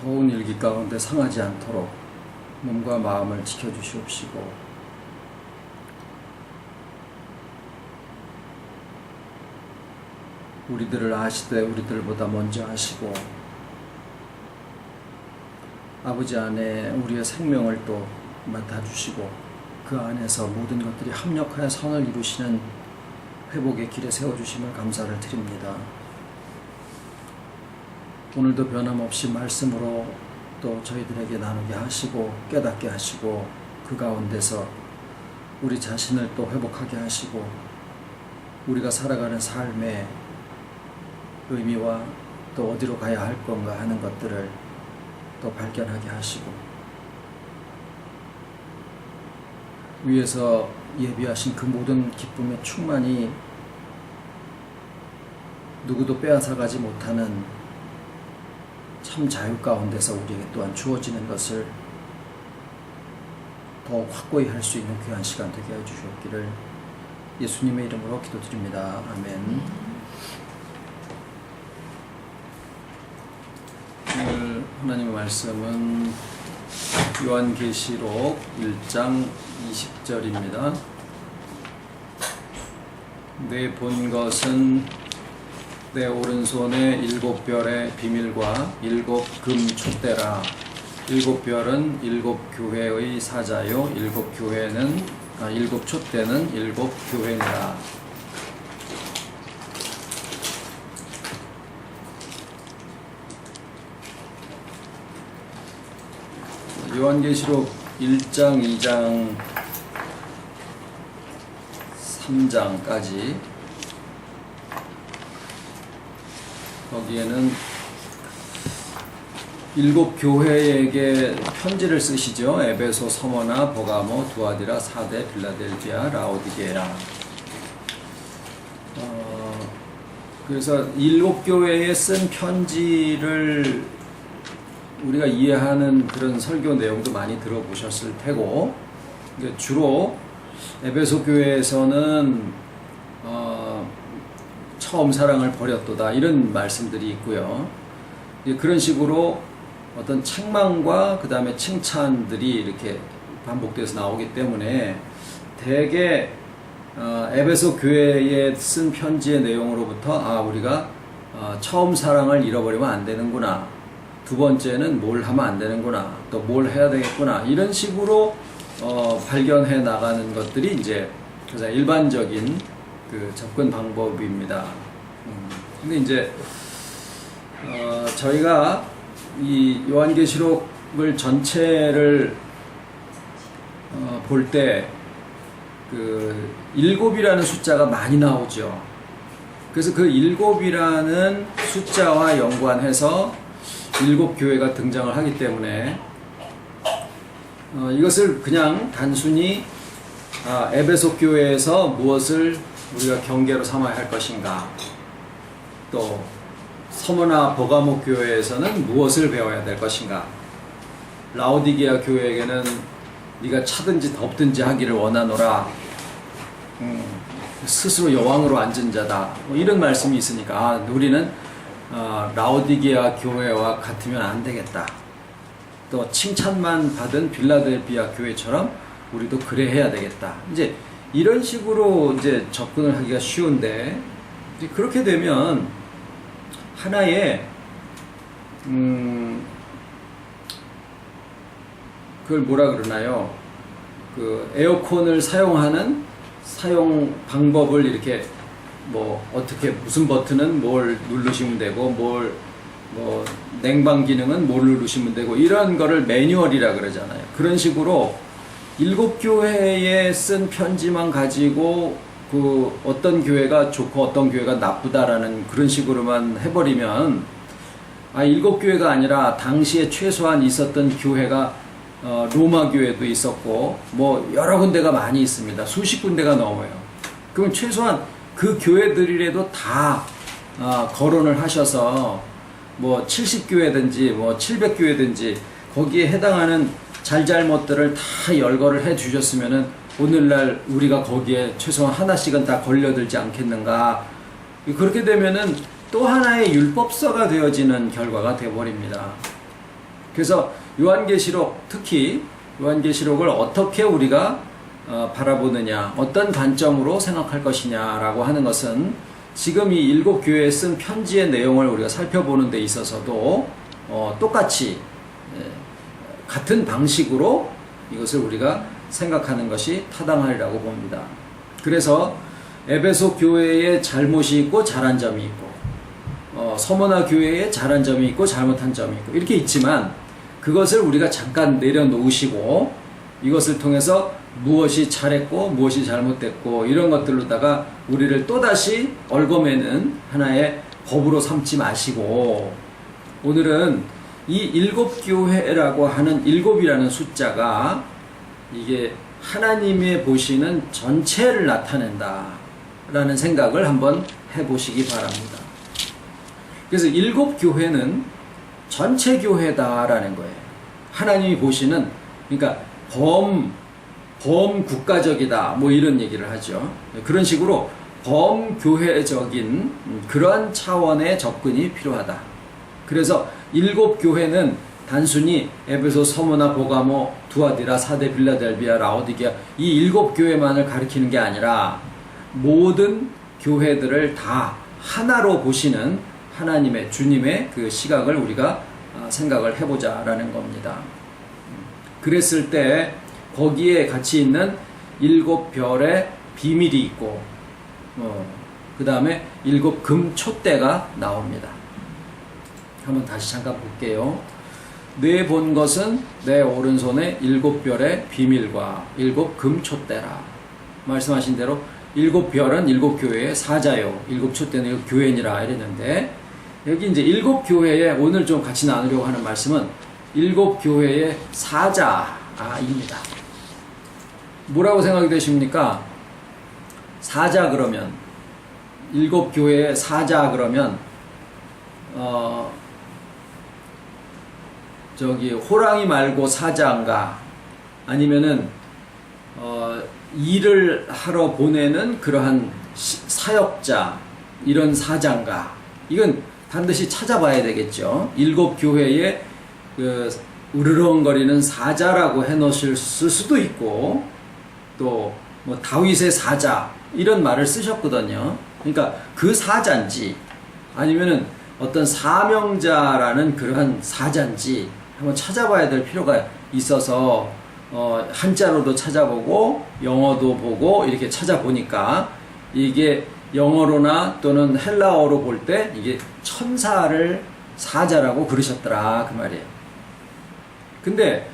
더운 일기 가운데 상하지 않도록 몸과 마음을 지켜주시옵시고, 우리들을 아시되 우리들보다 먼저 아시고 아버지 안에 우리의 생명을 또 맡아주시고 그 안에서 모든 것들이 합력하여 선을 이루시는 회복의 길에 세워주심을 감사를 드립니다. 오늘도 변함없이 말씀으로 또 저희들에게 나누게 하시고 깨닫게 하시고 그 가운데서 우리 자신을 또 회복하게 하시고 우리가 살아가는 삶의 의미와 또 어디로 가야 할 건가 하는 것들을 또 발견하게 하시고 위에서 예비하신 그 모든 기쁨의 충만이 누구도 빼앗아가지 못하는 참 자유 가운데서 우리에게 또한 주어지는 것을 더욱 확고히 할 수 있는 귀한 시간 되게 해주셨기를 예수님의 이름으로 기도드립니다. 아멘. 오늘 하나님의 말씀은 요한계시록 1장 20절입니다. 내 본 것은 내 오른손에 7별의 비밀과 7금 촛대라. 7별은 7교회의 사자요 7 촛대는 7교회니라. 요한계시록 1장, 2장, 3장까지 거기에는 7교회에게 편지를 쓰시죠. 에베소, 서머나, 버가모, 두아디라, 사데, 빌라델비아, 라오디게라. 그래서 7교회에 쓴 편지를 우리가 이해하는 그런 설교 내용도 많이 들어보셨을 테고, 주로 에베소 교회에서는 처음 사랑을 버렸도다 이런 말씀들이 있고요. 그런 식으로 어떤 책망과 그 다음에 칭찬들이 이렇게 반복돼서 나오기 때문에 대개 에베소 교회에 쓴 편지의 내용으로부터 우리가 처음 사랑을 잃어버리면 안 되는구나, 두 번째는 뭘 하면 안 되는구나, 또 뭘 해야 되겠구나, 이런 식으로 발견해 나가는 것들이 이제 가장 일반적인 그 접근 방법입니다. 근데 이제 저희가 이 요한계시록을 전체를 볼 때 그 7이라는 숫자가 많이 나오죠. 그래서 그 7이라는 숫자와 연관해서 7교회가 등장을 하기 때문에 이것을 그냥 단순히 에베소 교회에서 무엇을 우리가 경계로 삼아야 할 것인가, 또 서머나 버가모 교회에서는 무엇을 배워야 될 것인가, 라오디게아 교회에게는 네가 차든지 덥든지 하기를 원하노라, 스스로 여왕으로 앉은 자다, 이런 말씀이 있으니까 우리는 라오디게아 교회와 같으면 안 되겠다. 또 칭찬만 받은 빌라델비아 교회처럼 우리도 그래 해야 되겠다. 이제 이런 식으로 이제 접근을 하기가 쉬운데, 이제 그렇게 되면 하나의 그걸 뭐라 그러나요? 그 에어컨을 사용하는 사용 방법을 이렇게 뭐 어떻게 무슨 버튼은 뭘 누르시면 되고 뭐 냉방 기능은 뭘 누르시면 되고 이런 거를 매뉴얼이라 그러잖아요. 그런 식으로 7교회에 쓴 편지만 가지고 그 어떤 교회가 좋고 어떤 교회가 나쁘다라는 그런 식으로만 해버리면 7교회가 아니라 당시에 최소한 있었던 교회가 로마 교회도 있었고 뭐 여러 군데가 많이 있습니다. 수십 군데가 넘어요. 그럼 최소한 그 교회들이라도 다 거론을 하셔서 뭐 70교회든지 뭐 700교회든지 거기에 해당하는 잘잘못들을 다 열거를 해 주셨으면은 오늘날 우리가 거기에 최소한 하나씩은 다 걸려들지 않겠는가. 그렇게 되면은 또 하나의 율법서가 되어지는 결과가 되어버립니다. 그래서 요한계시록, 특히 요한계시록을 어떻게 우리가 바라보느냐, 어떤 관점으로 생각할 것이냐라고 하는 것은 지금 이 7교회에 쓴 편지의 내용을 우리가 살펴보는 데 있어서도 똑같이 같은 방식으로 이것을 우리가 생각하는 것이 타당하리라고 봅니다. 그래서 에베소 교회에 잘못이 있고 잘한 점이 있고 서머나 교회에 잘한 점이 있고 잘못한 점이 있고 이렇게 있지만 그것을 우리가 잠깐 내려놓으시고 이것을 통해서 무엇이 잘했고 무엇이 잘못됐고 이런 것들로다가 우리를 또다시 얽어매는 하나의 법으로 삼지 마시고 오늘은 이 7교회라고 하는 7이라는 숫자가 이게 하나님의 보시는 전체를 나타낸다 라는 생각을 한번 해보시기 바랍니다. 그래서 7교회는 전체 교회다라는 거예요. 하나님이 보시는, 그러니까 범국가적이다 뭐 이런 얘기를 하죠. 그런 식으로 범교회적인 그러한 차원의 접근이 필요하다. 그래서 7교회는 단순히 에베소, 서머나, 보가모, 두아디라, 사데, 빌라델비아, 라오디게아 이 7교회만을 가리키는 게 아니라 모든 교회들을 다 하나로 보시는 하나님의, 주님의 그 시각을 우리가 생각을 해보자라는 겁니다. 그랬을 때 거기에 같이 있는 7별의 비밀이 있고 그 다음에 7금촛대가 나옵니다. 한번 다시 잠깐 볼게요. 내 본 것은 내 오른손에 7별의 비밀과 7금촛대라. 말씀하신 대로 7별은 7교회의 사자요, 7촛대는 교회니라 이랬는데 여기 이제 7교회에 오늘 좀 같이 나누려고 하는 말씀은 7교회의 사자입니다. 뭐라고 생각이 되십니까? 사자 그러면 7교회의 사자 그러면 저기 호랑이 말고 사자인가 아니면은 일을 하러 보내는 그러한 사역자 이런 사자인가 이건 반드시 찾아봐야 되겠죠. 7교회에 그 으르렁거리는 사자라고 해놓으실 수도 있고 또 뭐 다윗의 사자 이런 말을 쓰셨거든요. 그러니까 그 사자인지 아니면은 어떤 사명자라는 그러한 사자인지 한번 찾아봐야 될 필요가 있어서 한자로도 찾아보고 영어도 보고 이렇게 찾아보니까 이게 영어로나 또는 헬라어로 볼 때 이게 천사를 사자라고 그러셨더라 그 말이에요. 근데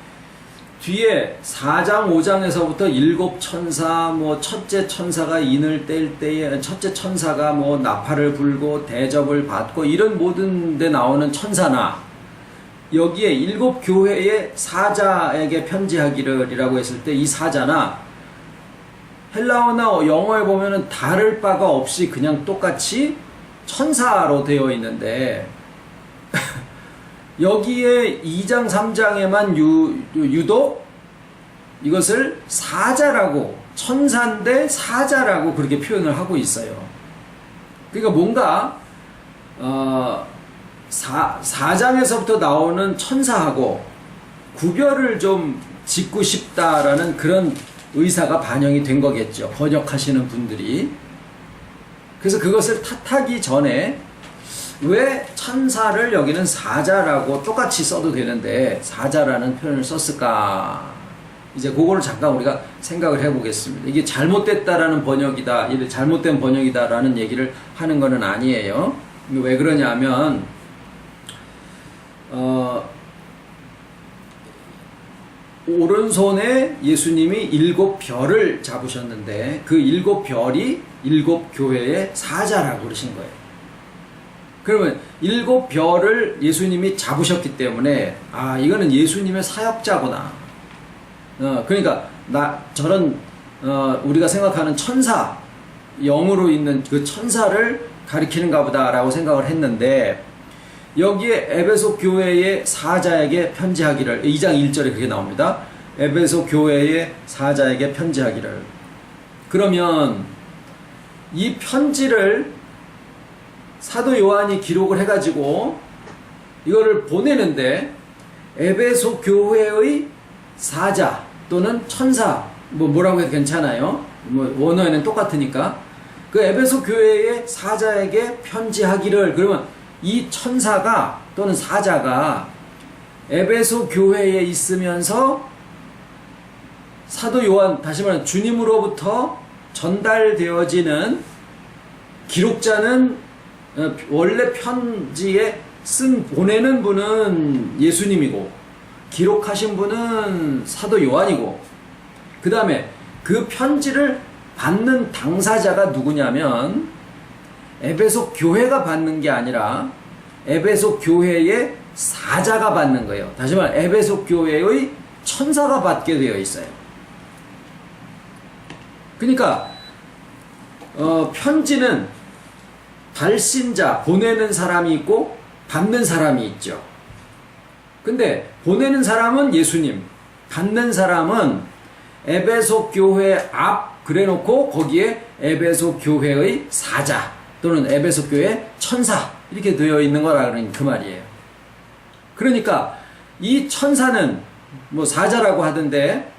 뒤에 4장 5장에서부터 7천사 뭐 첫째 천사가 인을 뗄 때에 첫째 천사가 뭐 나팔을 불고 대접을 받고 이런 모든 데 나오는 천사나 여기에 7교회의 사자에게 편지하기를이라고 했을 때 이 사자나 헬라어나 영어에 보면은 다를 바가 없이 그냥 똑같이 천사로 되어 있는데 여기에 2장 3장에만 유독 이것을 사자라고 천사인데 사자라고 그렇게 표현을 하고 있어요. 그러니까 뭔가 4장에서부터 나오는 천사하고 구별을 좀 짓고 싶다라는 그런 의사가 반영이 된 거겠죠. 번역하시는 분들이. 그래서 그것을 탓하기 전에 왜 천사를 여기는 사자라고 똑같이 써도 되는데 사자라는 표현을 썼을까? 이제 그거를 잠깐 우리가 생각을 해보겠습니다. 이게 잘못됐다라는 번역이다, 잘못된 번역이다라는 얘기를 하는 것은 아니에요. 왜 그러냐면 오른손에 예수님이 7별을 잡으셨는데 그 7별이 7교회의 사자라고 그러신 거예요. 그러면 7별을 예수님이 잡으셨기 때문에 이거는 예수님의 사역자구나. 그러니까 저런 우리가 생각하는 천사, 영으로 있는 그 천사를 가리키는가 보다라고 생각을 했는데 여기에 에베소 교회의 사자에게 편지하기를 2장 1절에 그렇게 나옵니다. 에베소 교회의 사자에게 편지하기를. 그러면 이 편지를 사도 요한이 기록을 해가지고 이거를 보내는데 에베소 교회의 사자 또는 천사, 뭐라고 해도 괜찮아요. 원어에는 똑같으니까. 그 에베소 교회의 사자에게 편지하기를, 그러면 이 천사가 또는 사자가 에베소 교회에 있으면서 사도 요한, 다시 말하면 주님으로부터 전달되어지는, 기록자는 원래 편지에 보내는 분은 예수님이고 기록하신 분은 사도 요한이고, 그 다음에 그 편지를 받는 당사자가 누구냐면 에베소 교회가 받는 게 아니라 에베소 교회의 사자가 받는 거예요. 다시 말해 에베소 교회의 천사가 받게 되어 있어요. 그러니까 편지는 발신자, 보내는 사람이 있고 받는 사람이 있죠. 근데 보내는 사람은 예수님, 받는 사람은 에베소 교회 앞 그래놓고 거기에 에베소 교회의 사자 또는 에베소 교회 천사 이렇게 되어 있는 거라는 그 말이에요. 그러니까 이 천사는 사자라고 하던데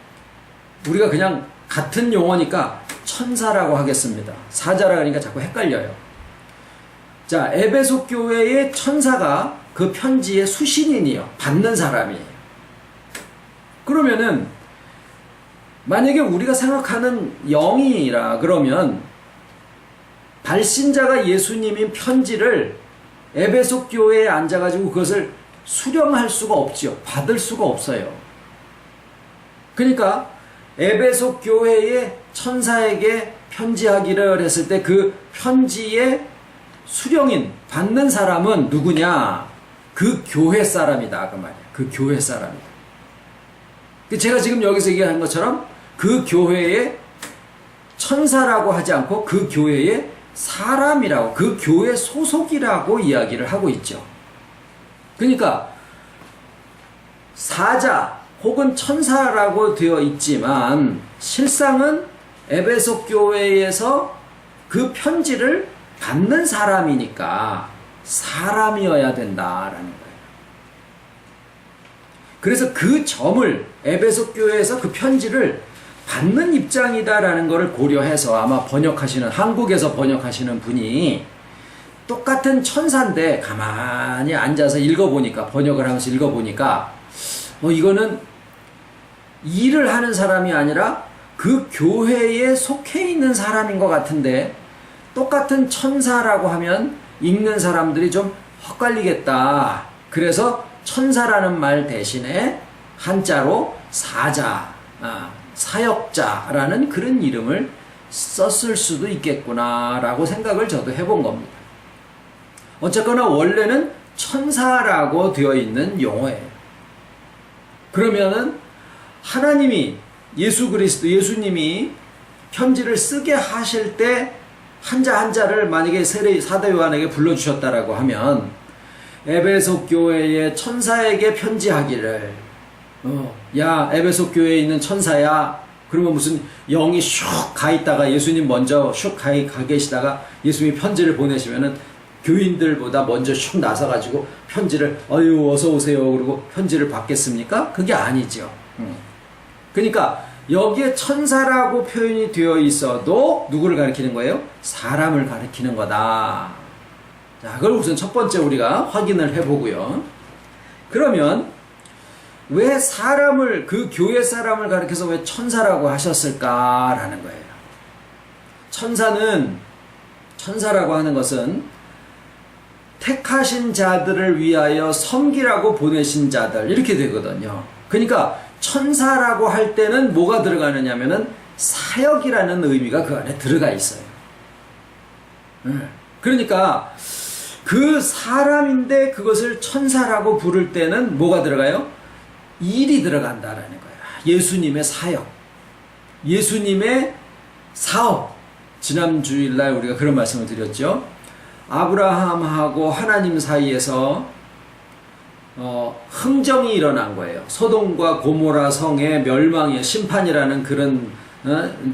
우리가 그냥 같은 용어니까 천사라고 하겠습니다. 사자라 그러니까 자꾸 헷갈려요. 자, 에베소 교회의 천사가 그 편지의 수신인이요, 받는 사람이에요. 그러면은 만약에 우리가 생각하는 영이라 그러면 발신자가 예수님인 편지를 에베소 교회에 앉아가지고 그것을 수령할 수가 없지요. 받을 수가 없어요. 그러니까 에베소 교회의 천사에게 편지하기를 했을 때 그 편지의 수령인, 받는 사람은 누구냐? 그 교회 사람이다. 그 말이야. 그 교회 사람이다. 제가 지금 여기서 얘기한 것처럼 그 교회의 천사라고 하지 않고 그 교회의 사람이라고, 그 교회 소속이라고 이야기를 하고 있죠. 그러니까 사자 혹은 천사라고 되어 있지만 실상은 에베소 교회에서 그 편지를 받는 사람이니까 사람이어야 된다라는 거예요. 그래서 그 점을 에베소 교회에서 그 편지를 받는 입장이다라는 것을 고려해서 아마 번역하시는, 한국에서 번역하시는 분이 똑같은 천사인데 가만히 앉아서 읽어보니까, 번역을 하면서 읽어보니까 이거는 일을 하는 사람이 아니라 그 교회에 속해 있는 사람인 것 같은데 똑같은 천사라고 하면 읽는 사람들이 좀 헛갈리겠다. 그래서 천사라는 말 대신에 한자로 사자, 사역자라는 그런 이름을 썼을 수도 있겠구나라고 생각을 저도 해본 겁니다. 어쨌거나 원래는 천사라고 되어 있는 용어예요. 그러면은 하나님이, 예수 그리스도, 예수님이 편지를 쓰게 하실 때 한자 한자를 만약에 사도 요한에게 불러주셨다라고 하면 에베소 교회의 천사에게 편지하기를, 야 에베소 교회에 있는 천사야. 그러면 무슨 영이 슉 가 있다가 예수님 먼저 슉 가 계시다가 예수님이 편지를 보내시면은 교인들보다 먼저 슉 나서가지고 편지를 어서 오세요 그러고 편지를 받겠습니까? 그게 아니죠. 그러니까 여기에 천사라고 표현이 되어 있어도 누구를 가리키는 거예요? 사람을 가리키는 거다. 자, 그걸 우선 첫 번째 우리가 확인을 해보고요. 그러면 왜 사람을, 그 교회 사람을 가리켜서 왜 천사라고 하셨을까라는 거예요. 천사라고 하는 것은 택하신 자들을 위하여 섬기라고 보내신 자들, 이렇게 되거든요. 그러니까 천사라고 할 때는 뭐가 들어가느냐면은 사역이라는 의미가 그 안에 들어가 있어요. 그러니까 그 사람인데 그것을 천사라고 부를 때는 뭐가 들어가요? 일이 들어간다라는 거예요. 예수님의 사역, 예수님의 사업. 지난 주일날 우리가 그런 말씀을 드렸죠. 아브라함하고 하나님 사이에서 흥정이 일어난 거예요. 소돔과 고모라 성의 멸망의 심판이라는 그런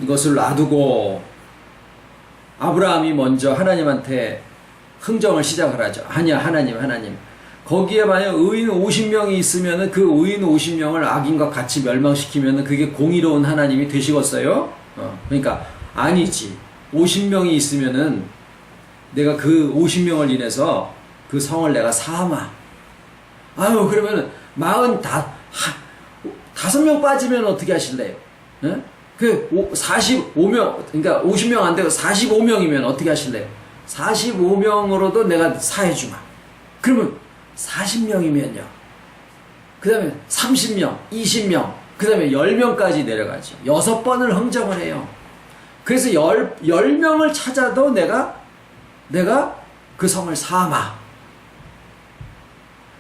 것을 놔두고 아브라함이 먼저 하나님한테 흥정을 시작을 하죠. 아니야, 하나님. 거기에 만약 의인 50명이 있으면은 그 의인 50명을 악인과 같이 멸망시키면은 그게 공의로운 하나님이 되시겠어요? 그러니까 아니지. 50명이 있으면은 내가 그 50명을 인해서 그 성을 내가 사함아. 아유, 그러면은 45명 빠지면 어떻게 하실래요? 예? 그 45명, 그러니까 50명 안 되고 45명이면 어떻게 하실래요? 45명으로도 내가 사해주마. 그러면 40명이면요. 그 다음에 30명, 20명, 그 다음에 10명까지 내려가죠. 6번을 흥정을 해요. 그래서 10명을 찾아도 내가 그 성을 사함아.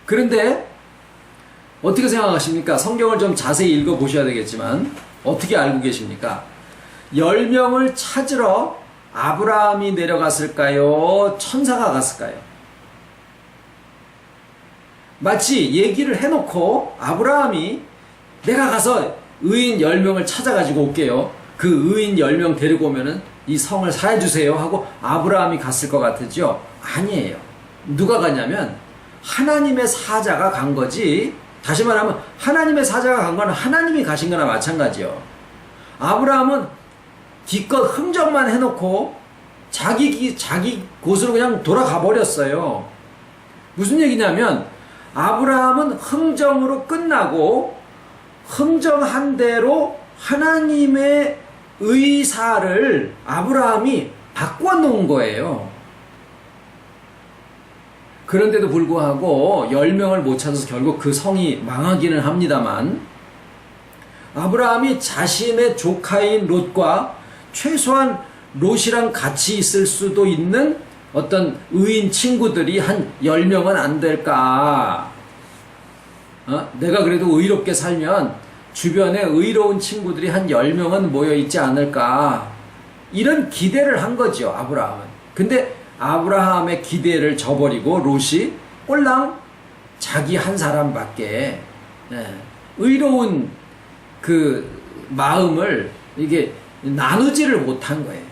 그런데 어떻게 생각하십니까? 성경을 좀 자세히 읽어보셔야 되겠지만 어떻게 알고 계십니까? 10명을 찾으러 아브라함이 내려갔을까요? 천사가 갔을까요? 마치 얘기를 해놓고 아브라함이 내가 가서 의인 10명을 찾아가지고 올게요. 그 의인 10명 데리고 오면은 이 성을 사해주세요 하고 아브라함이 갔을 것 같았죠? 아니에요. 누가 가냐면 하나님의 사자가 간 거지. 다시 말하면 하나님의 사자가 간 거는 하나님이 가신 거나 마찬가지요. 아브라함은 기껏 흥정만 해놓고 자기 곳으로 그냥 돌아가 버렸어요. 무슨 얘기냐면 아브라함은 흥정으로 끝나고 흥정한 대로 하나님의 의사를 아브라함이 바꿔놓은 거예요. 그런데도 불구하고 10명을 못 찾아서 결국 그 성이 망하기는 합니다만 아브라함이 자신의 조카인 롯과 최소한 롯이랑 같이 있을 수도 있는 어떤 의인 친구들이 한 10명은 안 될까? 내가 그래도 의롭게 살면 주변에 의로운 친구들이 한 10명은 모여 있지 않을까? 이런 기대를 한 거죠, 아브라함은. 근데 아브라함의 기대를 저버리고 롯이 꼴랑 자기 한 사람밖에 의로운 그 마음을 이게 나누지를 못한 거예요.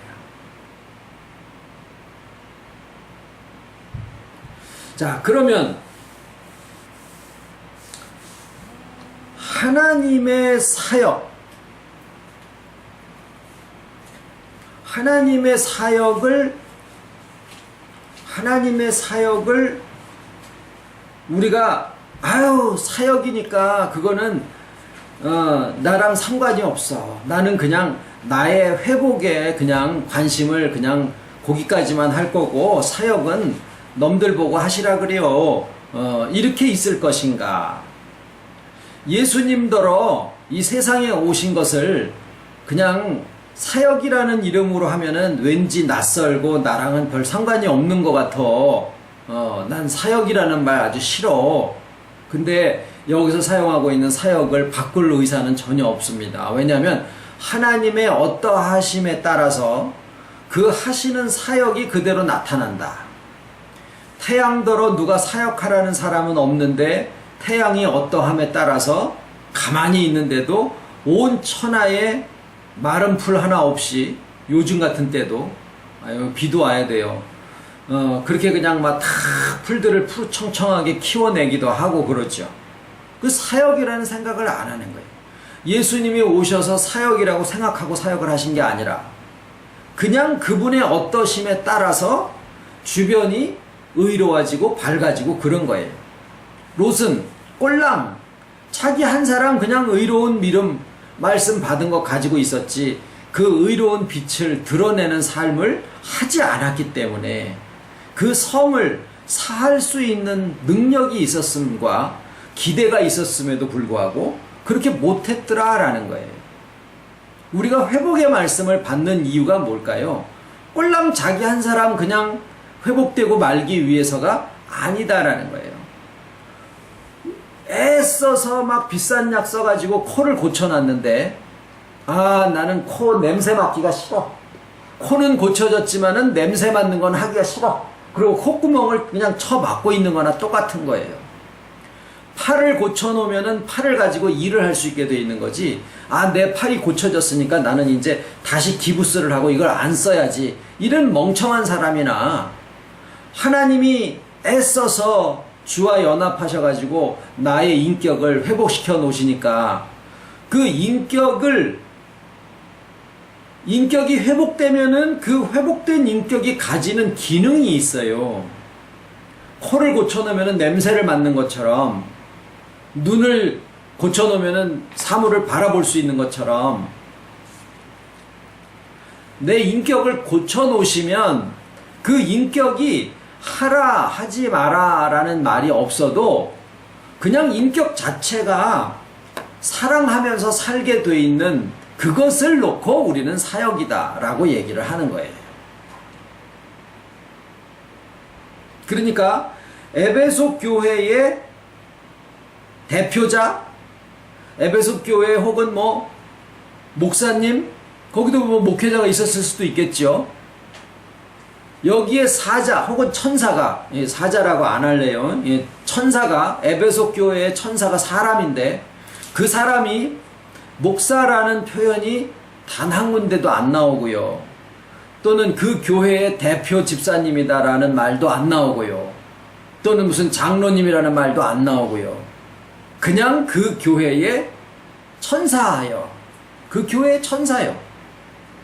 자, 그러면 하나님의 사역을 우리가 사역이니까 그거는 나랑 상관이 없어. 나는 그냥 나의 회복에 그냥 관심을 그냥 거기까지만 할 거고 사역은 넘들 보고 하시라 그래요. 이렇게 있을 것인가? 예수님더러 이 세상에 오신 것을 그냥 사역이라는 이름으로 하면은 왠지 낯설고 나랑은 별 상관이 없는 것 같아. 난 사역이라는 말 아주 싫어. 근데 여기서 사용하고 있는 사역을 바꿀 의사는 전혀 없습니다. 왜냐하면 하나님의 어떠하심에 따라서 그 하시는 사역이 그대로 나타난다. 태양더러 누가 사역하라는 사람은 없는데 태양이 어떠함에 따라서 가만히 있는데도 온 천하에 마른 풀 하나 없이 요즘 같은 때도 비도 와야 돼요. 그렇게 그냥 막 다 풀들을 푸청청하게 키워내기도 하고 그렇죠. 그 사역이라는 생각을 안 하는 거예요. 예수님이 오셔서 사역이라고 생각하고 사역을 하신 게 아니라 그냥 그분의 어떠심에 따라서 주변이 의로워지고 밝아지고 그런 거예요. 롯은 꼴랑 자기 한 사람 그냥 의로운 믿음 말씀 받은 거 가지고 있었지 그 의로운 빛을 드러내는 삶을 하지 않았기 때문에 그 성을 사할 수 있는 능력이 있었음과 기대가 있었음에도 불구하고 그렇게 못했더라라는 거예요. 우리가 회복의 말씀을 받는 이유가 뭘까요? 꼴랑 자기 한 사람 그냥 회복되고 말기 위해서가 아니다라는 거예요. 애써서 막 비싼 약 써가지고 코를 고쳐놨는데 나는 코 냄새 맡기가 싫어. 코는 고쳐졌지만은 냄새 맡는 건 하기가 싫어. 그리고 콧구멍을 그냥 쳐 막고 있는 거나 똑같은 거예요. 팔을 고쳐놓으면은 팔을 가지고 일을 할 수 있게 돼 있는 거지. 내 팔이 고쳐졌으니까 나는 이제 다시 기부스를 하고 이걸 안 써야지. 이런 멍청한 사람이나 하나님이 애써서 주와 연합하셔가지고 나의 인격을 회복시켜 놓으시니까 그 인격이 회복되면은 그 회복된 인격이 가지는 기능이 있어요. 코를 고쳐놓으면은 냄새를 맡는 것처럼, 눈을 고쳐놓으면은 사물을 바라볼 수 있는 것처럼, 내 인격을 고쳐놓으시면 그 인격이 하라 하지 마라 라는 말이 없어도 그냥 인격 자체가 사랑하면서 살게 돼 있는 그것을 놓고 우리는 사역이다 라고 얘기를 하는 거예요. 그러니까 에베소 교회의 대표자, 에베소 교회 혹은 뭐 목사님, 거기도 뭐 목회자가 있었을 수도 있겠죠. 여기에 사자 혹은 천사가, 사자라고 안 할래요. 천사가, 에베소 교회의 천사가 사람인데 그 사람이 목사라는 표현이 단 한 군데도 안 나오고요. 또는 그 교회의 대표 집사님이다라는 말도 안 나오고요. 또는 무슨 장로님이라는 말도 안 나오고요. 그냥 그 교회의 천사예요. 그 교회의 천사요.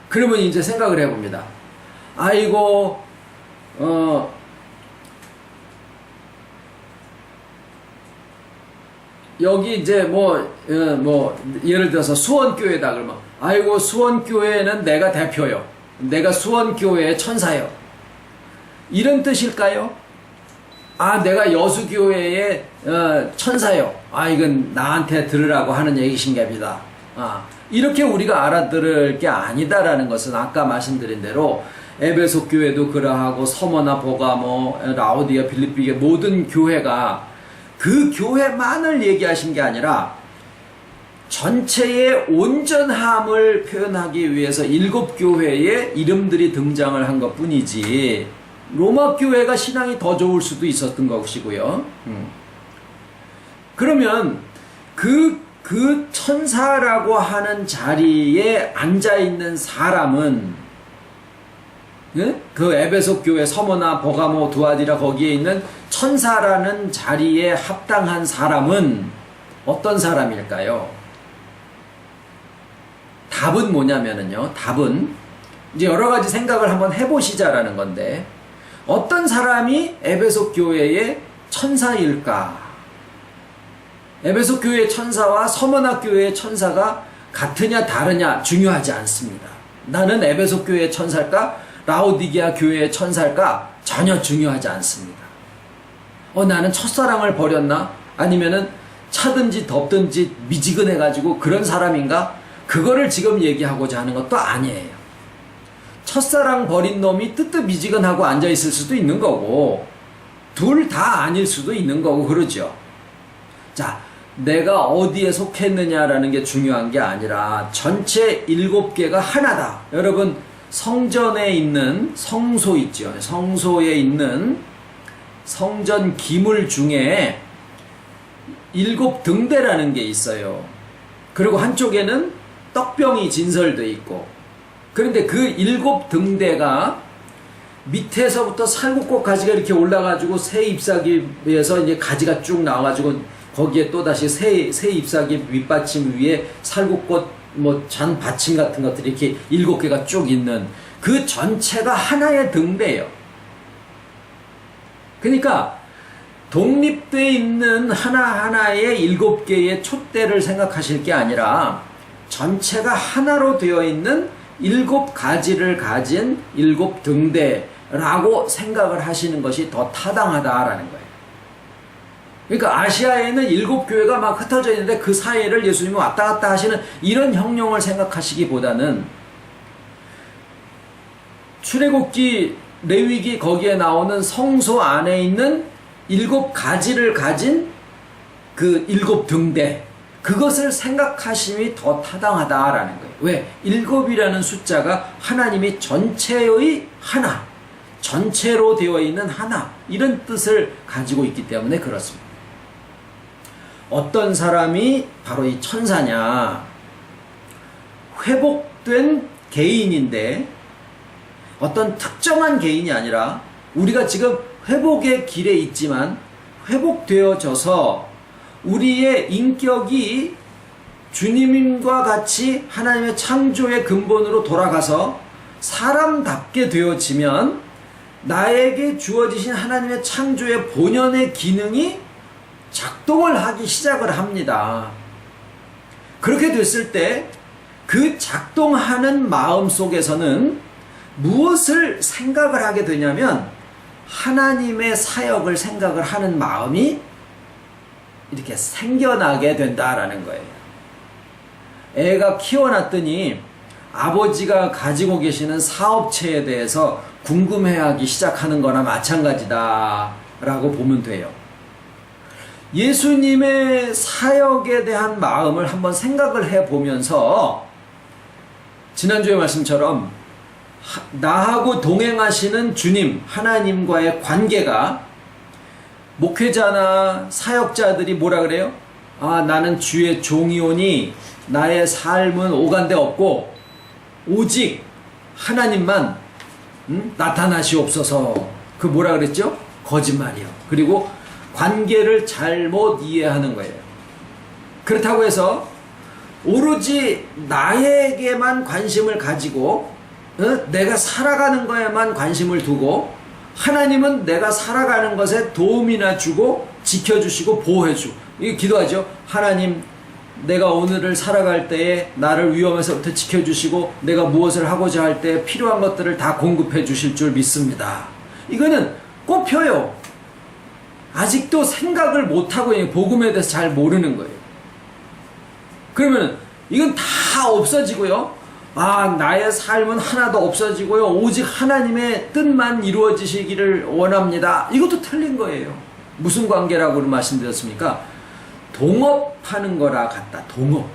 그러면 이제 생각을 해봅니다. 아이고, 여기 이제 예를 들어서 수원교회다 그러면, 아이고, 수원교회는 내가 대표요. 내가 수원교회의 천사요. 이런 뜻일까요? 아, 내가 여수교회의 천사요. 아, 이건 나한테 들으라고 하는 얘기신갑니다. 이렇게 우리가 알아들을 게 아니다라는 것은 아까 말씀드린 대로 에베소 교회도 그러하고 서머나 보가모, 라오디아, 빌립비의 모든 교회가 그 교회만을 얘기하신 게 아니라 전체의 온전함을 표현하기 위해서 7교회의 이름들이 등장을 한 것 뿐이지 로마 교회가 신앙이 더 좋을 수도 있었던 것이고요. 그러면 그 천사라고 하는 자리에 앉아있는 사람은, 그 에베소 교회 서머나 버가모 두아디라 거기에 있는 천사라는 자리에 합당한 사람은 어떤 사람일까요? 답은 뭐냐면요. 답은 이제 여러 가지 생각을 한번 해보시자라는 건데, 어떤 사람이 에베소 교회의 천사일까? 에베소 교회의 천사와 서머나 교회의 천사가 같으냐 다르냐 중요하지 않습니다. 나는 에베소 교회의 천사일까? 라오디게아 교회의 천사일까? 전혀 중요하지 않습니다. 나는 첫사랑을 버렸나? 아니면은 차든지 덥든지 미지근해가지고 그런 사람인가? 그거를 지금 얘기하고자 하는 것도 아니에요. 첫사랑 버린 놈이 뜨뜻미지근하고 앉아있을 수도 있는 거고, 둘 다 아닐 수도 있는 거고, 그러죠. 자, 내가 어디에 속했느냐라는 게 중요한 게 아니라 전체 7개가 하나다. 여러분, 성전에 있는 성소 있죠. 성소에 있는 성전 기물 중에 7등대라는 게 있어요. 그리고 한쪽에는 떡병이 진설되어 있고, 그런데 그 7등대가 밑에서부터 살구꽃 가지가 이렇게 올라가지고 새 잎사귀에서 이제 가지가 쭉 나와가지고 거기에 또다시 새 잎사귀 윗받침 위에 살구꽃 잔 받침 같은 것들이 이렇게 7개가 쭉 있는 그 전체가 하나의 등대예요. 그러니까 독립되어 있는 하나하나의 7개의 촛대를 생각하실 게 아니라 전체가 하나로 되어 있는 7가지를 가진 7등대라고 생각을 하시는 것이 더 타당하다라는 거예요. 그러니까 아시아에는 7교회가 막 흩어져 있는데 그 사이를 예수님이 왔다 갔다 하시는 이런 형용을 생각하시기보다는 출애굽기, 레위기 거기에 나오는 성소 안에 있는 7가지를 가진 그 7등대, 그것을 생각하심이 더 타당하다라는 거예요. 왜? 7이라는 숫자가 하나님이 전체의 하나, 전체로 되어 있는 하나, 이런 뜻을 가지고 있기 때문에 그렇습니다. 어떤 사람이 바로 이 천사냐? 회복된 개인인데 어떤 특정한 개인이 아니라 우리가 지금 회복의 길에 있지만 회복되어져서 우리의 인격이 주님과 같이 하나님의 창조의 근본으로 돌아가서 사람답게 되어지면 나에게 주어지신 하나님의 창조의 본연의 기능이 작동을 하기 시작을 합니다. 그렇게 됐을 때 그 작동하는 마음 속에서는 무엇을 생각을 하게 되냐면 하나님의 사역을 생각을 하는 마음이 이렇게 생겨나게 된다라는 거예요. 애가 키워놨더니 아버지가 가지고 계시는 사업체에 대해서 궁금해하기 시작하는 거나 마찬가지다 라고 보면 돼요. 예수님의 사역에 대한 마음을 한번 생각을 해보면서 지난주의 말씀처럼 나하고 동행하시는 주님 하나님과의 관계가 목회자나 사역자들이 뭐라 그래요? 나는 주의 종이오니 나의 삶은 오간데 없고 오직 하나님만 나타나시옵소서. 그 뭐라 그랬죠? 거짓말이요. 그리고 관계를 잘못 이해하는 거예요. 그렇다고 해서 오로지 나에게만 관심을 가지고 내가 살아가는 거에만 관심을 두고 하나님은 내가 살아가는 것에 도움이나 주고 지켜주시고 보호해주고 이게 기도하죠. 하나님 내가 오늘을 살아갈 때에 나를 위험에서부터 지켜주시고 내가 무엇을 하고자 할 때 필요한 것들을 다 공급해 주실 줄 믿습니다. 이거는 꼽혀요. 아직도 생각을 못하고 복음에 대해서 잘 모르는 거예요. 그러면 이건 다 없어지고요. 나의 삶은 하나도 없어지고요. 오직 하나님의 뜻만 이루어지시기를 원합니다. 이것도 틀린 거예요. 무슨 관계라고 말씀드렸습니까? 동업하는 거라 같다. 동업.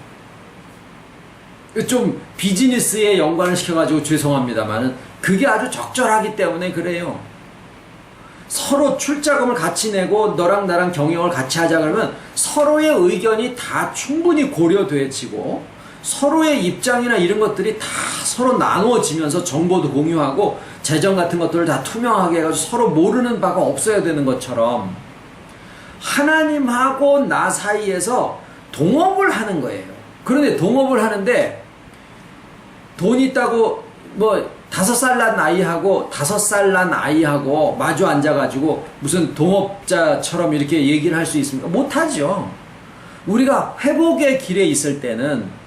좀 비즈니스에 연관을 시켜가지고 죄송합니다만 그게 아주 적절하기 때문에 그래요. 서로 출자금을 같이 내고 너랑 나랑 경영을 같이 하자 그러면 서로의 의견이 다 충분히 고려되어지고 서로의 입장이나 이런 것들이 다 서로 나누어지면서 정보도 공유하고 재정 같은 것들을 다 투명하게 해가지고 서로 모르는 바가 없어야 되는 것처럼 하나님하고 나 사이에서 동업을 하는 거예요. 그런데 동업을 하는데 돈 있다고 5살 난 아이하고 5살 난 아이하고 마주 앉아가지고 무슨 동업자처럼 이렇게 얘기를 할 수 있습니까? 못하죠. 우리가 회복의 길에 있을 때는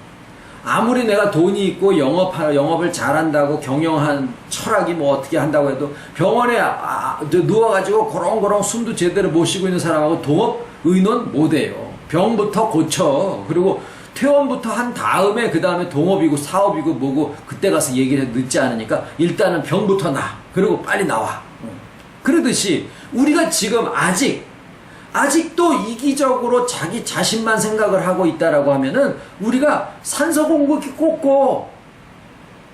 아무리 내가 돈이 있고 영업을 잘한다고 경영한 철학이 어떻게 한다고 해도 병원에 누워가지고 고롱고롱 숨도 제대로 못 쉬고 있는 사람하고 동업 의논 못해요. 병부터 고쳐. 그리고 퇴원부터 한 다음에 그 다음에 동업이고 사업이고 뭐고 그때 가서 얘기를 해도 늦지 않으니까 일단은 병부터 나. 그리고 빨리 나와. 그러듯이 우리가 지금 아직도 이기적으로 자기 자신만 생각을 하고 있다라고 하면은 우리가 산소 공급기 꽂고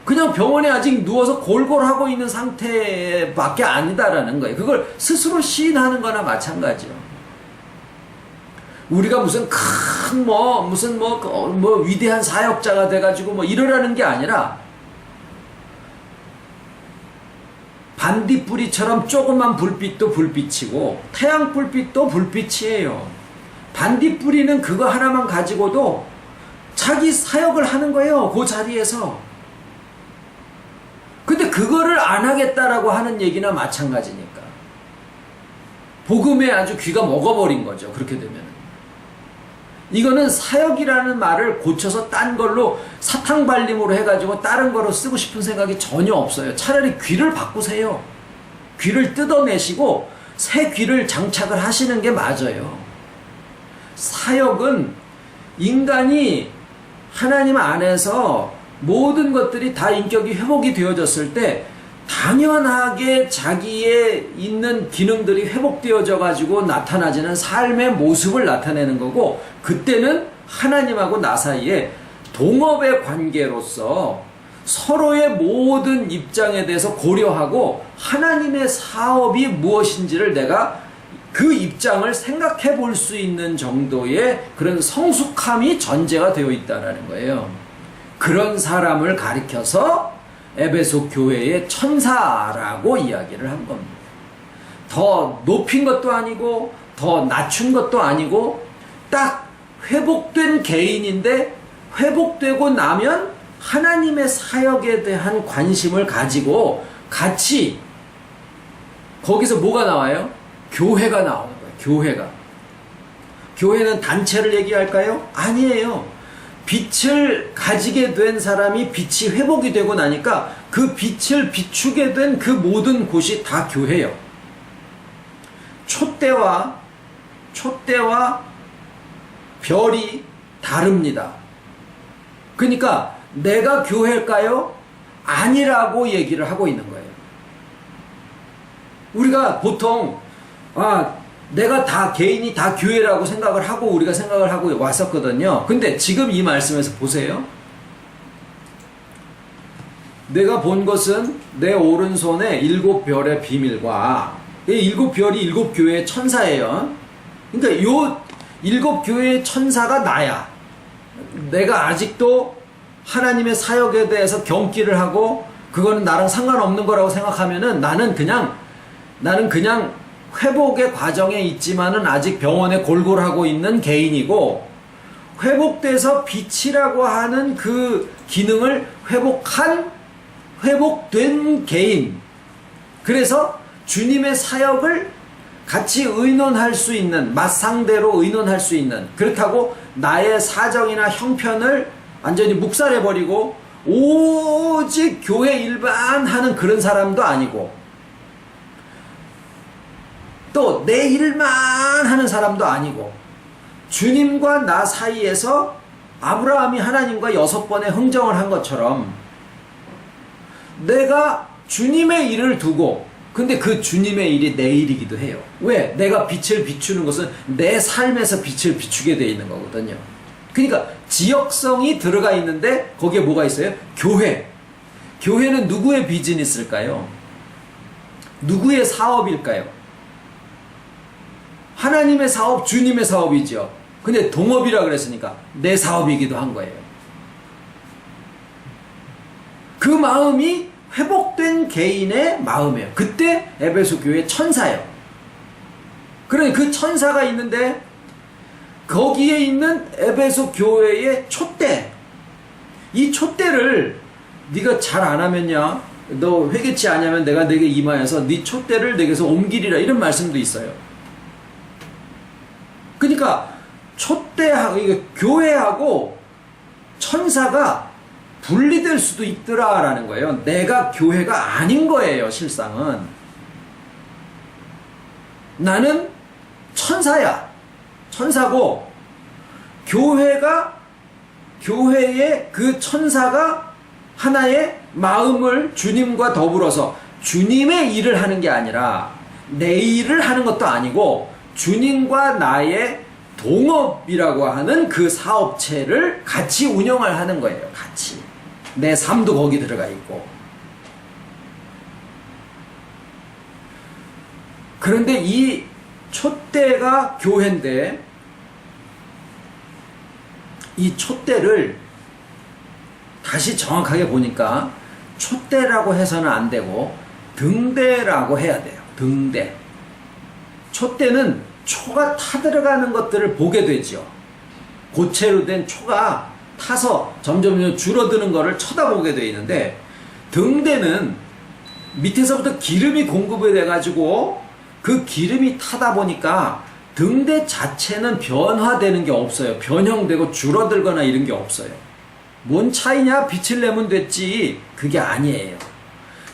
그냥 병원에 아직 누워서 골골하고 있는 상태밖에 아니다라는 거예요. 그걸 스스로 시인하는 거나 마찬가지요. 우리가 무슨 큰 위대한 사역자가 돼가지고 이러라는 게 아니라 반딧불이처럼 조그만 불빛도 불빛이고 태양 불빛도 불빛이에요. 반딧불이는 그거 하나만 가지고도 자기 사역을 하는 거예요. 그 자리에서. 근데 그거를 안 하겠다라고 하는 얘기나 마찬가지니까. 복음에 아주 귀가 먹어버린 거죠. 그렇게 되면. 이거는 사역이라는 말을 고쳐서 딴 걸로 사탕발림으로 해가지고 다른 거로 쓰고 싶은 생각이 전혀 없어요. 차라리 귀를 바꾸세요. 귀를 뜯어내시고 새 귀를 장착을 하시는 게 맞아요. 사역은 인간이 하나님 안에서 모든 것들이 다 인격이 회복이 되어졌을 때 당연하게 자기의 있는 기능들이 회복되어져 가지고 나타나지는 삶의 모습을 나타내는 거고, 그때는 하나님하고 나 사이에 동업의 관계로서 서로의 모든 입장에 대해서 고려하고 하나님의 사업이 무엇인지를 내가 그 입장을 생각해 볼 수 있는 정도의 그런 성숙함이 전제가 되어 있다는 거예요. 그런 사람을 가리켜서 에베소 교회의 천사라고 이야기를 한 겁니다. 더 높인 것도 아니고 더 낮춘 것도 아니고 딱 회복된 개인인데 회복되고 나면 하나님의 사역에 대한 관심을 가지고 같이 거기서 뭐가 나와요? 교회가 나오는 거예요. 교회가. 교회는 단체를 얘기할까요? 아니에요. 빛을 가지게 된 사람이 빛이 회복이 되고 나니까 그 빛을 비추게 된 그 모든 곳이 다 교회예요. 촛대와 별이 다릅니다. 그러니까 내가 교회일까요? 아니라고 얘기를 하고 있는 거예요. 우리가 보통 내가 다 개인이 다 교회라고 생각을 하고 우리가 생각을 하고 왔었거든요. 근데 지금 이 말씀에서 보세요. 내가 본 것은 내 오른손에 7별의 비밀과 이 7별이 7교회의 천사예요. 그러니까 요 7교회의 천사가 나야. 내가 아직도 하나님의 사역에 대해서 경기를 하고 그거는 나랑 상관없는 거라고 생각하면은 나는 그냥 회복의 과정에 있지만은 아직 병원에 골골하고 있는 개인이고, 회복돼서 빛이라고 하는 그 기능을 회복된 개인. 그래서 주님의 사역을 같이 의논할 수 있는, 맞상대로 의논할 수 있는, 그렇다고 나의 사정이나 형편을 완전히 묵살해버리고 오직 교회 일반 하는 그런 사람도 아니고, 또 내 일만 하는 사람도 아니고, 주님과 나 사이에서 아브라함이 하나님과 6번의 흥정을 한 것처럼 내가 주님의 일을 두고, 근데 그 주님의 일이 내 일이기도 해요. 왜? 내가 빛을 비추는 것은 내 삶에서 빛을 비추게 되어 있는 거거든요. 그러니까 지역성이 들어가 있는데 거기에 뭐가 있어요? 교회. 교회는 누구의 비즈니스일까요? 누구의 사업일까요? 하나님의 사업, 주님의 사업이죠. 근데 동업이라 그랬으니까 내 사업이기도 한 거예요. 그 마음이 회복된 개인의 마음이에요. 그때 에베소 교회 천사예요. 그러니 그 천사가 있는데 거기에 있는 에베소 교회의 촛대, 이 촛대를 네가 잘 안 하면야, 너 회개치 않으면 내가 네게 임하여서 네 촛대를 네게서 옮기리라, 이런 말씀도 있어요. 그러니까 교회하고 천사가 분리될 수도 있더라라는 거예요. 내가 교회가 아닌 거예요, 실상은. 나는 천사야. 천사고, 교회의 그 천사가 하나의 마음을 주님과 더불어서 주님의 일을 하는 게 아니라 내 일을 하는 것도 아니고 주님과 나의 동업이라고 하는 그 사업체를 같이 운영을 하는 거예요. 같이. 내 삶도 거기 들어가 있고. 그런데 이 촛대가 교회인데, 이 촛대를 다시 정확하게 보니까 촛대라고 해서는 안 되고 등대라고 해야 돼요. 등대. 촛대는 초가 타들어가는 것들을 보게 되죠. 고체로 된 초가 타서 점점 줄어드는 것을 쳐다보게 되어 있는데, 등대는 밑에서부터 기름이 공급이 돼가지고 그 기름이 타다 보니까 등대 자체는 변화되는 게 없어요. 변형되고 줄어들거나 이런 게 없어요. 뭔 차이냐? 빛을 내면 됐지. 그게 아니에요.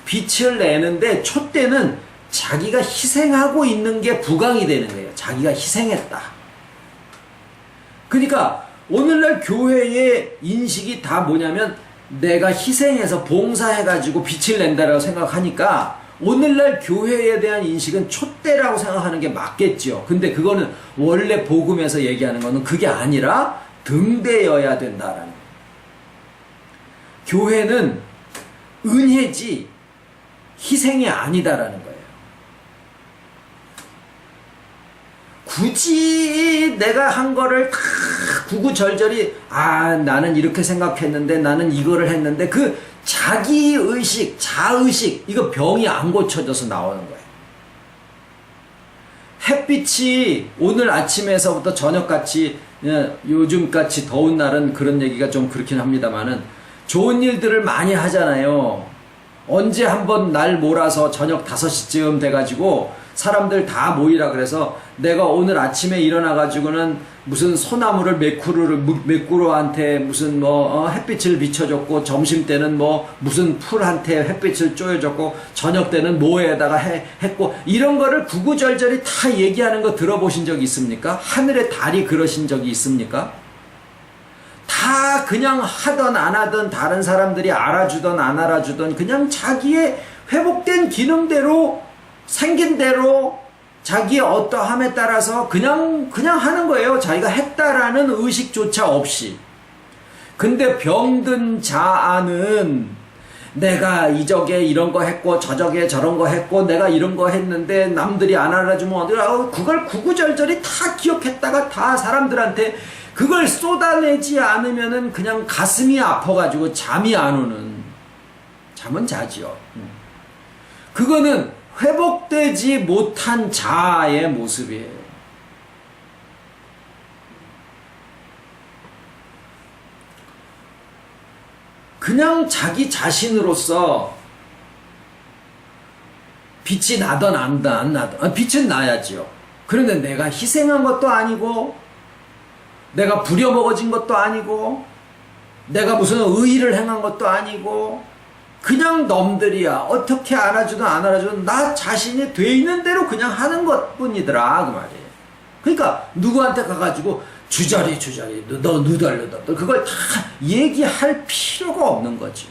빛을 내는데 촛대는 자기가 희생하고 있는 게 부각이 되는 거예요. 자기가 희생했다. 그러니까 오늘날 교회의 인식이 다 뭐냐면 내가 희생해서 봉사해가지고 빛을 낸다라고 생각하니까 오늘날 교회에 대한 인식은 촛대라고 생각하는 게 맞겠죠. 근데 그거는 원래 복음에서 얘기하는 거는 그게 아니라 등대여야 된다라는 거예요. 교회는 은혜지 희생이 아니다라는 거예요. 굳이 내가 한 거를 다 구구절절히 나는 이렇게 생각했는데 나는 이거를 했는데 그 자기의식, 자의식, 이거 병이 안 고쳐져서 나오는 거예요. 햇빛이 오늘 아침에서부터 저녁같이 요즘같이 더운 날은 그런 얘기가 좀 그렇긴 합니다만은 좋은 일들을 많이 하잖아요. 언제 한번 날 몰아서 저녁 5시쯤 돼가지고 사람들 다 모이라 그래서 내가 오늘 아침에 일어나가지고는 무슨 소나무를 메꾸로한테 무슨 햇빛을 비춰줬고, 점심 때는 무슨 풀한테 햇빛을 쪼여줬고, 저녁 때는 뭐에다가 했고, 이런 거를 구구절절히 다 얘기하는 거 들어보신 적 있습니까? 하늘의 달이 그러신 적이 있습니까? 다 그냥 하던 안 하던, 다른 사람들이 알아주던 안 알아주던, 그냥 자기의 회복된 기능대로 생긴 대로 자기의 어떠함에 따라서 그냥 하는 거예요. 자기가 했다라는 의식조차 없이. 근데 병든 자아는 내가 이적에 이런 거 했고 저적에 저런 거 했고 내가 이런 거 했는데 남들이 안 알아주면 그걸 구구절절히 다 기억했다가 다 사람들한테 그걸 쏟아내지 않으면은 그냥 가슴이 아파가지고 잠이 안 오는, 잠은 자지요. 그거는 회복되지 못한 자아의 모습이에요. 그냥 자기 자신으로서 빛이 나든 안 나든, 빛은 나야지요. 그런데 내가 희생한 것도 아니고 내가 부려먹어진 것도 아니고 내가 무슨 의의를 행한 것도 아니고 그냥 놈들이야. 어떻게 알아주든 안 알아주든 나 자신이 돼 있는 대로 그냥 하는 것뿐이더라 그 말이에요. 그러니까 누구한테 가가지고 주저리 너 누덜 그걸 다 얘기할 필요가 없는 거지.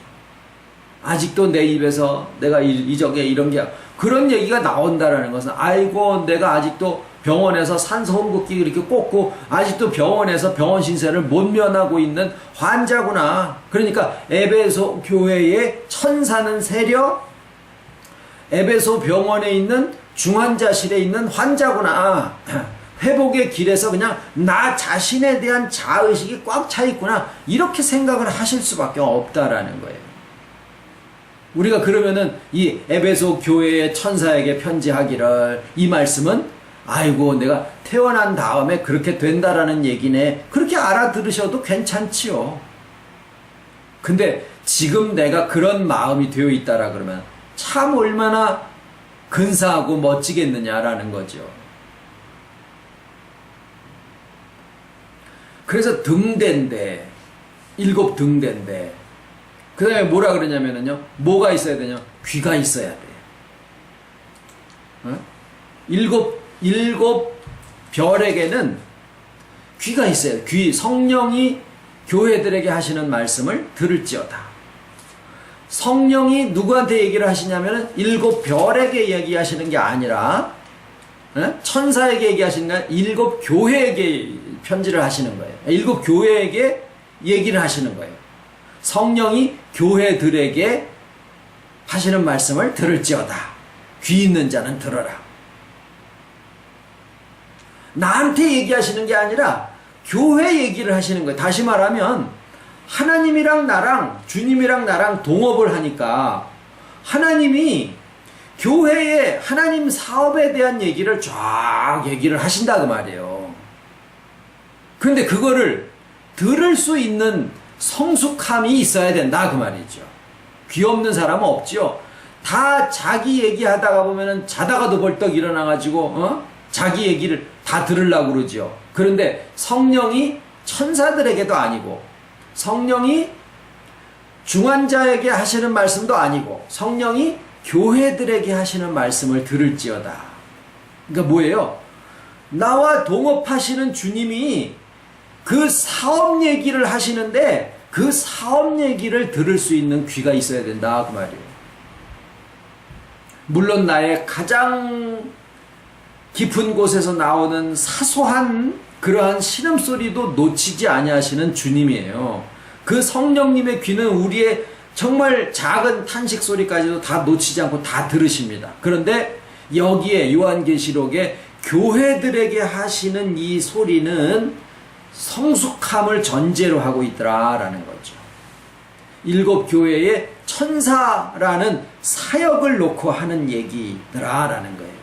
아직도 내 입에서 내가 이적에 이런 게 그런 얘기가 나온다라는 것은 아이고 내가 아직도 병원에서 산소 홈급기 이렇게 꽂고 아직도 병원에서 병원 신세를 못 면하고 있는 환자구나. 그러니까 에베소 교회의 천사는 세려 에베소 병원에 있는 중환자실에 있는 환자구나. 회복의 길에서 그냥 나 자신에 대한 자의식이 꽉 차 있구나. 이렇게 생각을 하실 수밖에 없다라는 거예요. 우리가 그러면은 이 에베소 교회의 천사에게 편지하기를, 이 말씀은 아이고 내가 태어난 다음에 그렇게 된다라는 얘기네, 그렇게 알아들으셔도 괜찮지요. 근데 지금 내가 그런 마음이 되어 있다라 그러면 참 얼마나 근사하고 멋지겠느냐라는 거죠. 그래서 등대인데, 7 등대인데, 그 다음에 뭐라 그러냐면요, 뭐가 있어야 되냐? 귀가 있어야 돼. 어? 일곱 별에게는 귀가 있어요. 귀, 성령이 교회들에게 하시는 말씀을 들을지어다. 성령이 누구한테 얘기를 하시냐면은 7 별에게 얘기하시는 게 아니라 천사에게 얘기하시는 게 아니라 7 교회에게 편지를 하시는 거예요. 7 교회에게 얘기를 하시는 거예요. 성령이 교회들에게 하시는 말씀을 들을지어다. 귀 있는 자는 들어라. 나한테 얘기하시는 게 아니라 교회 얘기를 하시는 거예요. 다시 말하면 하나님이랑 나랑, 주님이랑 나랑 동업을 하니까 하나님이 교회의 하나님 사업에 대한 얘기를 쫙 얘기를 하신다 그 말이에요. 그런데 그거를 들을 수 있는 성숙함이 있어야 된다 그 말이죠. 귀 없는 사람은 없죠. 다 자기 얘기하다가 보면은 자다가도 벌떡 일어나가지고 자기 얘기를 다 들으려고 그러죠. 그런데 성령이 천사들에게도 아니고 성령이 중환자에게 하시는 말씀도 아니고 성령이 교회들에게 하시는 말씀을 들을지어다. 그러니까 뭐예요? 나와 동업하시는 주님이 그 사업 얘기를 하시는데 그 사업 얘기를 들을 수 있는 귀가 있어야 된다 그 말이에요. 물론 나의 가장 깊은 곳에서 나오는 사소한 그러한 신음소리도 놓치지 아니하시는 주님이에요. 그 성령님의 귀는 우리의 정말 작은 탄식 소리까지도 다 놓치지 않고 다 들으십니다. 그런데 여기에 요한계시록에 교회들에게 하시는 이 소리는 성숙함을 전제로 하고 있더라라는 거죠. 7 교회의 천사라는 사역을 놓고 하는 얘기더라라는 거예요.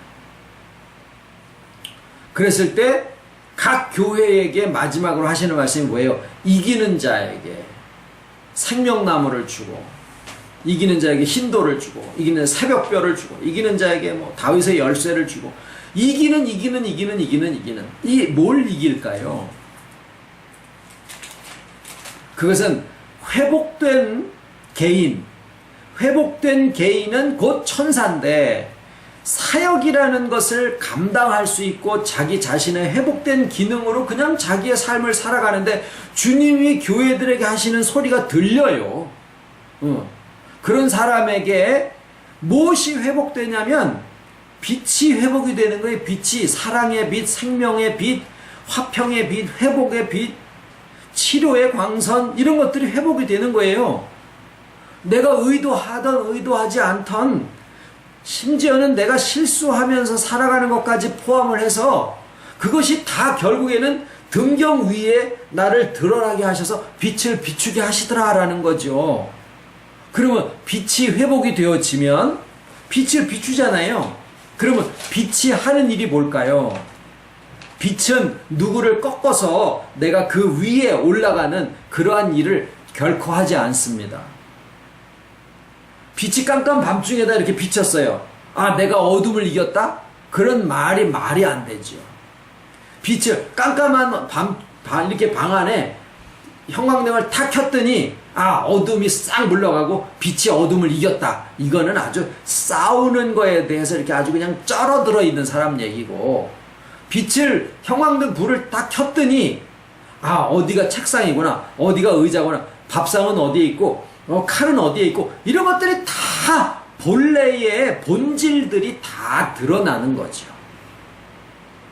그랬을 때 각 교회에게 마지막으로 하시는 말씀이 뭐예요? 이기는 자에게 생명나무를 주고, 이기는 자에게 흰돌을 주고, 이기는 새벽별을 주고, 이기는 자에게 뭐 다윗의 열쇠를 주고, 이기는 이 뭘 이길까요? 그것은 회복된 개인은 곧 천사인데, 사역이라는 것을 감당할 수 있고 자기 자신의 회복된 기능으로 그냥 자기의 삶을 살아가는데 주님이 교회들에게 하시는 소리가 들려요. 그런 사람에게 무엇이 회복되냐면 빛이 회복이 되는 거예요. 빛이 사랑의 빛, 생명의 빛, 화평의 빛, 회복의 빛, 치료의 광선, 이런 것들이 회복이 되는 거예요. 내가 의도하던 의도하지 않던, 심지어는 내가 실수하면서 살아가는 것까지 포함을 해서 그것이 다 결국에는 등경 위에 나를 드러나게 하셔서 빛을 비추게 하시더라라는 거죠. 그러면 빛이 회복이 되어지면 빛을 비추잖아요. 그러면 빛이 하는 일이 뭘까요? 빛은 누구를 꺾어서 내가 그 위에 올라가는 그러한 일을 결코 하지 않습니다. 빛이 깜깜 밤중에다 이렇게 비쳤어요. 아, 내가 어둠을 이겼다? 그런 말이 안 되죠. 빛을 깜깜한 이렇게 방 안에 형광등을 탁 켰더니 아, 어둠이 싹 물러가고 빛이 어둠을 이겼다. 이거는 아주 싸우는 거에 대해서 이렇게 아주 그냥 쩔어들어 있는 사람 얘기고, 빛을 형광등 불을 딱 켰더니 아, 어디가 책상이구나, 어디가 의자구나, 밥상은 어디에 있고 칼은 어디에 있고, 이런 것들이 다 본래의 본질들이 다 드러나는 거죠.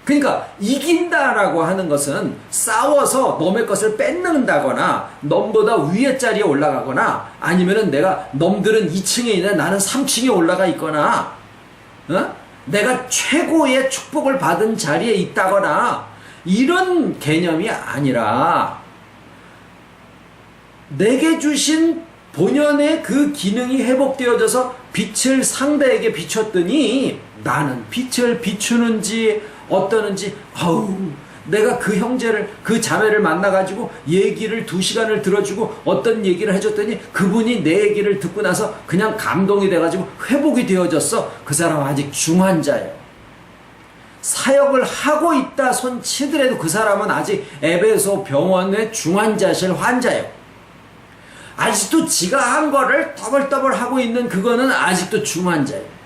그러니까 이긴다라고 하는 것은 싸워서 놈의 것을 뺏는다거나 nom보다 위에 자리에 올라가거나, 아니면은 내가 놈들은 2층에 있는데 나는 3층에 올라가 있거나, 내가 최고의 축복을 받은 자리에 있다거나, 이런 개념이 아니라 내게 주신 본연의 그 기능이 회복되어져서 빛을 상대에게 비췄더니 나는 빛을 비추는지 어떠는지, 내가 그 형제를, 그 자매를 만나가지고 얘기를 2시간을 들어주고 어떤 얘기를 해줬더니 그분이 내 얘기를 듣고 나서 그냥 감동이 돼가지고 회복이 되어졌어. 그 사람 아직 중환자예요. 사역을 하고 있다 손 치더라도 그 사람은 아직 에베소 병원의 중환자실 환자예요. 아직도 지가 한 거를 더블더블 하고 있는 그거는 아직도 중환자예요.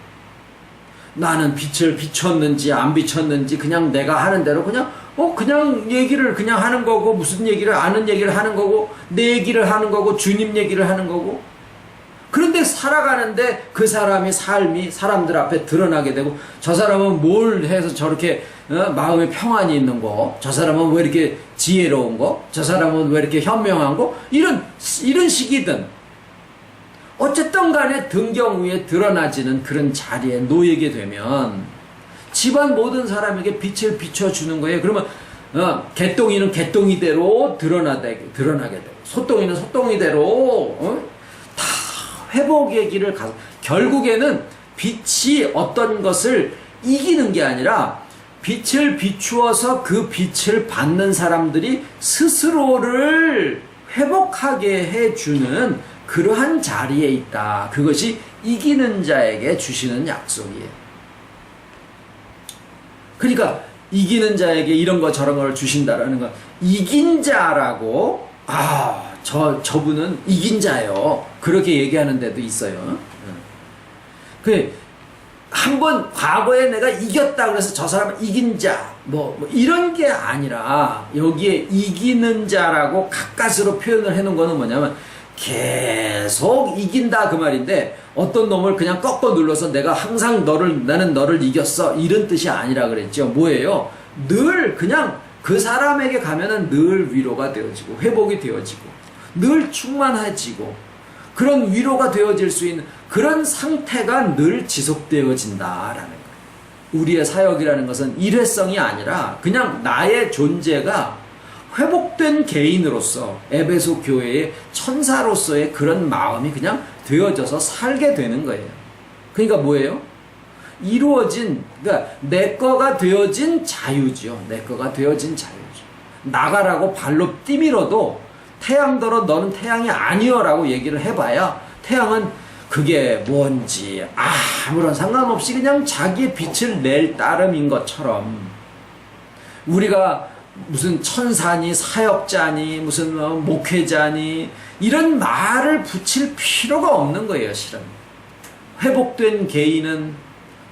나는 빛을 비췄는지 안 비췄는지 그냥 내가 하는 대로 그냥 얘기를 그냥 하는 거고, 무슨 얘기를 아는 얘기를 하는 거고, 내 얘기를 하는 거고, 주님 얘기를 하는 거고. 그런데 살아가는데 그 사람의 삶이 사람들 앞에 드러나게 되고, 저 사람은 뭘 해서 저렇게 마음에 평안이 있는 거, 저 사람은 왜 이렇게 지혜로운 거, 저 사람은 왜 이렇게 현명한 거, 이런 식이든 어쨌든 간에 등경 위에 드러나지는 그런 자리에 놓이게 되면 집안 모든 사람에게 빛을 비춰주는 거예요. 그러면 개똥이는 개똥이대로 드러나게 되고, 소똥이는 소똥이대로 다 회복의 길을 가서, 결국에는 빛이 어떤 것을 이기는 게 아니라 빛을 비추어서 그 빛을 받는 사람들이 스스로를 회복하게 해주는 그러한 자리에 있다. 그것이 이기는 자에게 주시는 약속이에요. 그러니까 이기는 자에게 이런 거 저런 걸 주신다라는 건, 이긴 자라고, 저분은 이긴 자예요, 그렇게 얘기하는 데도 있어요. 한번 과거에 내가 이겼다 그래서 저 사람은 이긴 자, 이런 게 아니라, 여기에 이기는 자라고 가까스로 표현을 해놓은 거는 뭐냐면, 계속 이긴다 그 말인데, 어떤 놈을 그냥 꺾어 눌러서 내가 항상 나는 너를 이겼어, 이런 뜻이 아니라 그랬죠. 뭐예요? 늘 그냥 그 사람에게 가면은 늘 위로가 되어지고, 회복이 되어지고, 늘 충만해지고, 그런 위로가 되어질 수 있는 그런 상태가 늘 지속되어진다라는 거예요. 우리의 사역이라는 것은 일회성이 아니라 그냥 나의 존재가 회복된 개인으로서, 에베소 교회의 천사로서의 그런 마음이 그냥 되어져서 살게 되는 거예요. 그러니까 뭐예요? 이루어진, 그러니까 내 거가 되어진 자유죠. 내 거가 되어진 자유죠. 나가라고 발로 뛰밀어도 태양더러 너는 태양이 아니여라고 얘기를 해봐야 태양은 그게 뭔지 아무런 상관없이 그냥 자기의 빛을 낼 따름인 것처럼 우리가 무슨 천사니 사역자니 무슨 목회자니 이런 말을 붙일 필요가 없는 거예요. 실은 회복된 개인은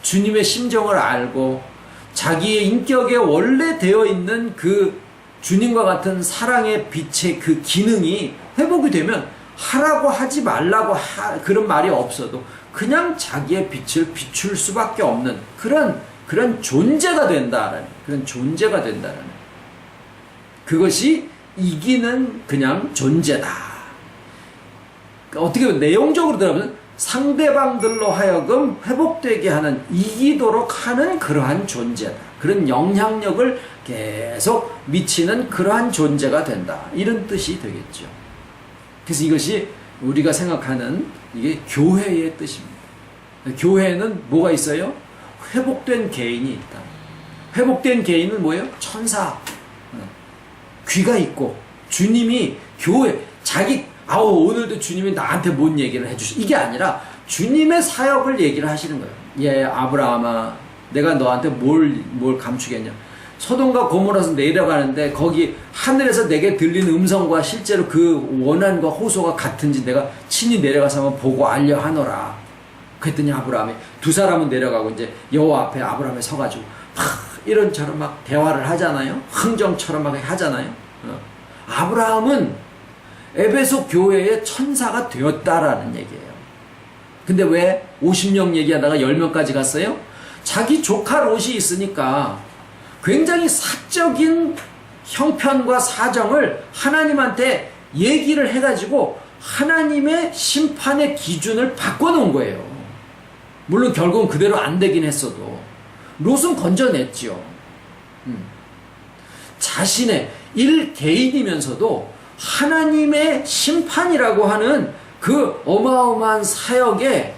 주님의 심정을 알고 자기의 인격에 원래 되어 있는 그 주님과 같은 사랑의 빛의 그 기능이 회복이 되면 하라고 하지 말라고 그런 말이 없어도 그냥 자기의 빛을 비출 수밖에 없는 그런 존재가 된다라는, 그런 존재가 된다라는, 그것이 이기는 그냥 존재다. 어떻게 보면 내용적으로 들어가면 상대방들로 하여금 회복되게 하는, 이기도록 하는 그러한 존재다. 그런 영향력을 계속 미치는 그러한 존재가 된다. 이런 뜻이 되겠죠. 그래서 이것이 우리가 생각하는 이게 교회의 뜻입니다. 교회에는 뭐가 있어요? 회복된 개인이 있다. 회복된 개인은 뭐예요? 천사. 귀가 있고 주님이 교회 오늘도 주님이 나한테 뭔 얘기를 해주시, 이게 아니라 주님의 사역을 얘기를 하시는 거예요. 예, 아브라함아, 내가 너한테 뭘 감추겠냐. 소돔과 고모라서 내려가는데 거기 하늘에서 내게 들리는 음성과 실제로 그 원한과 호소가 같은지 내가 친히 내려가서 한번 보고 알려 하노라. 그랬더니 아브라함이, 두 사람은 내려가고 이제 여호와 앞에 아브라함이 서가지고 이런처럼 막 대화를 하잖아요. 흥정처럼 막 하잖아요. 아브라함은 에베소 교회의 천사가 되었다라는 얘기예요. 근데 왜 50명 얘기하다가 10명까지 갔어요? 자기 조카 롯이 있으니까 굉장히 사적인 형편과 사정을 하나님한테 얘기를 해가지고 하나님의 심판의 기준을 바꿔놓은 거예요. 물론 결국은 그대로 안 되긴 했어도 롯은 건져냈죠. 자신의 개인이면서도 하나님의 심판이라고 하는 그 어마어마한 사역의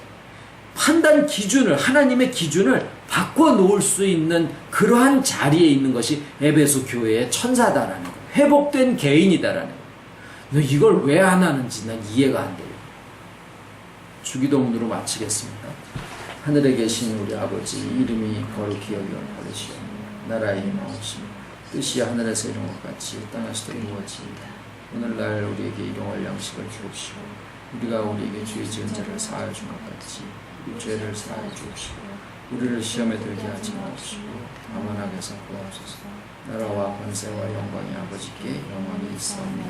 판단 기준을, 하나님의 기준을 바꿔놓을 수 있는 그러한 자리에 있는 것이 에베소 교회의 천사다라는 거예요. 회복된 개인이다라는 거예요. 이걸 왜 안 하는지 난 이해가 안 돼요. 주기도문으로 마치겠습니다. 하늘에 계신 우리 아버지, 이름이 거룩히 여겨버리시오. 나라의 임하옵시며 뜻이 하늘에서 이룬 것 같이 땅에서도 이루어지이다. 오늘날 우리에게 일용할 양식을 주옵시고 우리가 우리에게 죄 지은 자를 사하여 준 것 같이 우리 죄를 사하여 주옵시고 우리를 시험에 들게 하지 마옵시고 다만 악에서 구하옵소서. 나라와 권세와 영광이 아버지께 영원히 있사옵나이다.